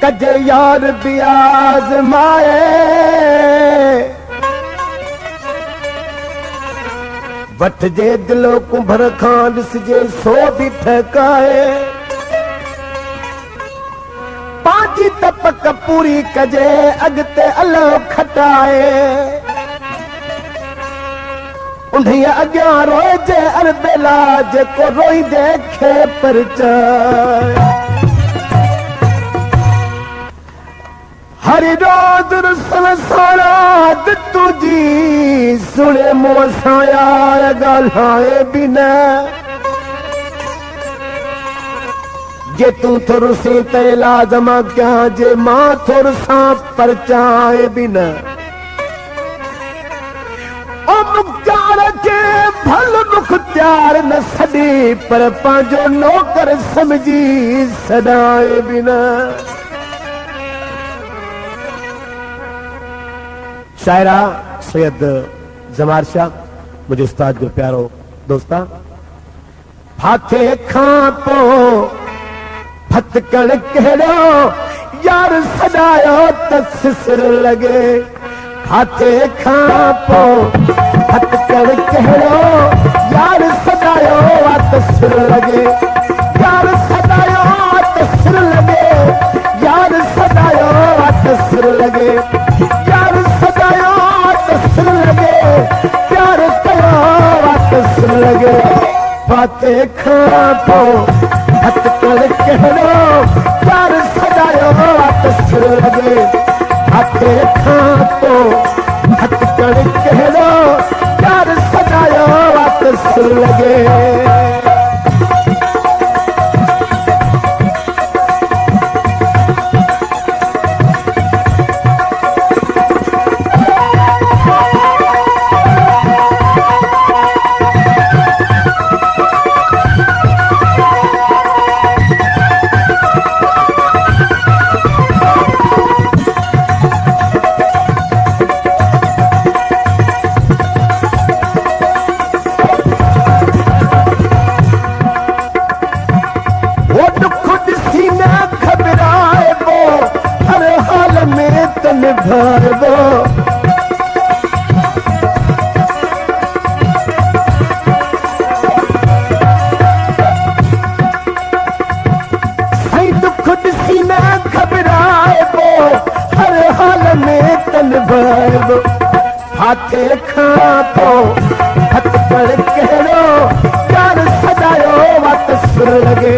कजे यार बियाज माए वठ जे दिलो कुंभर खां ॾिसजे सो भी ठकाए पांची तपक पूरी कजे अॻिते अलो खटाए उन्हीं अॻियां रोइजे अरबेला जेको रोईंदे खे परचाए हर रोज रुसल सारात तुझी सुने मोसा यार गालाए बिना जे तू थोरसी ते लाजमा क्या जे मां थोरसा परचाए बिना ओ मुख्तार के भल मुख्तार न सदी पर पांजो नौकर समझी सदाए बिना शायरा सैयद जमार शाह मुझे उस्ताद जो प्यारो दोस्ता फाथे खां पो फतकड़ कहिड़ो यार सदायो तसिर लगे फाथे खां पो फतकड़ कहिड़ो यार सदायो तसिर लगे यार सदायो तसिर लगे यार सदायो तसिर लगे यार सदायो तसिर लगे प्यार कयो तसिर लगे फाते खां पो फतकड़ कहिड़ो प्यार सदायो तसिर लगे फाते खां पो फतकड़ कहिड़ो प्यार सदायो तसिर लगे हाथे खां पो फतकड़ कहिड़ो प्यार सदायो तसिर लगे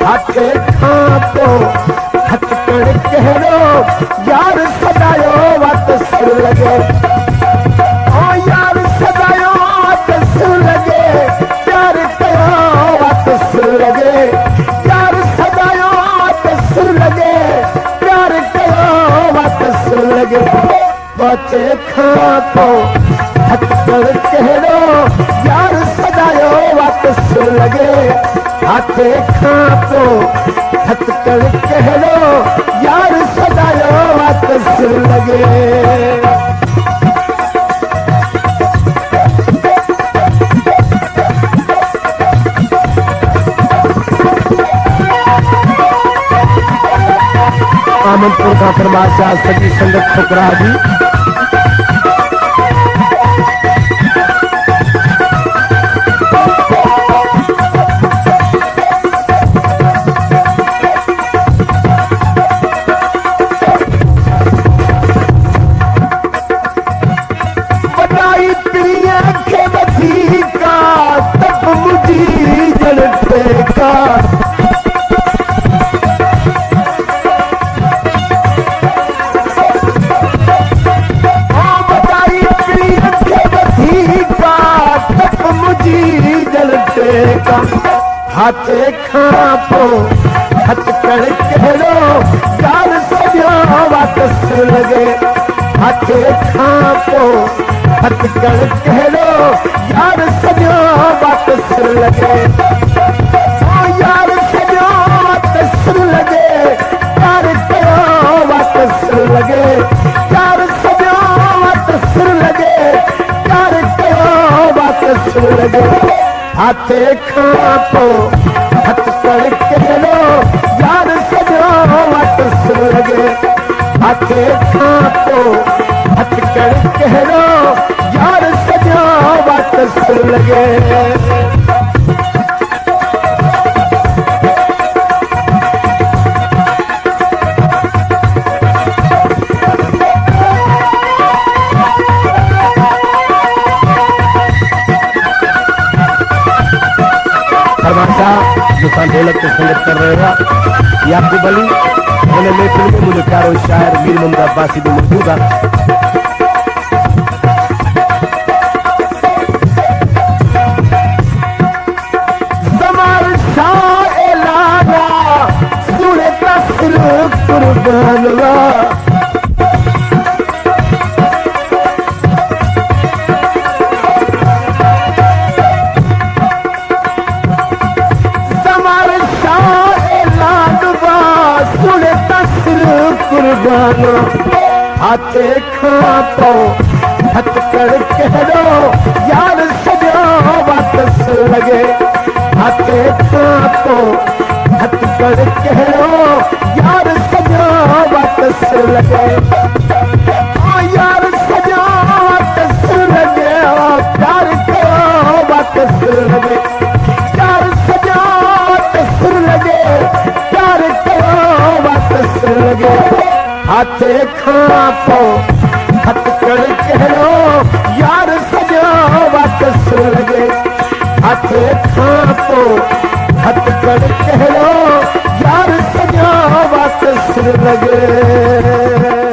हाथे खां पो फतकड़ कहिड़ो यार सदायो तसिर लगे ओ यार सदायो तसिर लगे प्यार कयो तसिर लगे यार सदायो तसिर लगे प्यार कयो तसिर लगे फाथे खां पो फतकड़ कहिड़ो यार सदायो तसिर लगे हाथे खां पो फतकड़ कहिड़ो यार सदायो तसिर लगे आमनपुर का फरमाशा सजी संगत ठुकरा जी बताई प्रिया के बधी का तब मुझी जड़ते का हाथे खां पो फतकड़ कहिड़ो यार सदायो तसिर लगे हाथे खां पो फतकड़ कहिड़ो यार सदायो तसिर लगे ओ यार सदायो तसिर लगे प्यार कयो तसिर लगे यार सदायो तसिर लगे प्यार कयो तसिर लगे हाथे खां पो कर कह लो यार सजा वट सुन लगे हाथे खातो हथ कर कह लो यार सजा वट सुन लगे जो ढोलक के संगत कर रहे हो याकूब अली मैंने महफिल में मुझे प्यारो शायर मीर मुमदा अब्बासी भी मौजूद हाथे खातो हथ कर कह दो यार सजा वापस लगे हाथे खातो हथ कर कह दो यार सजा वापस लगे यार सजा वापस लगे प्यार करो वापस लगे यार सजा वापस लगे प्यार करो वापस लगे हाथे खापो हथ कर कह लो यार सजा वापस लगे हाथे खापो हथ कर कह लो यार सजा वापस लगे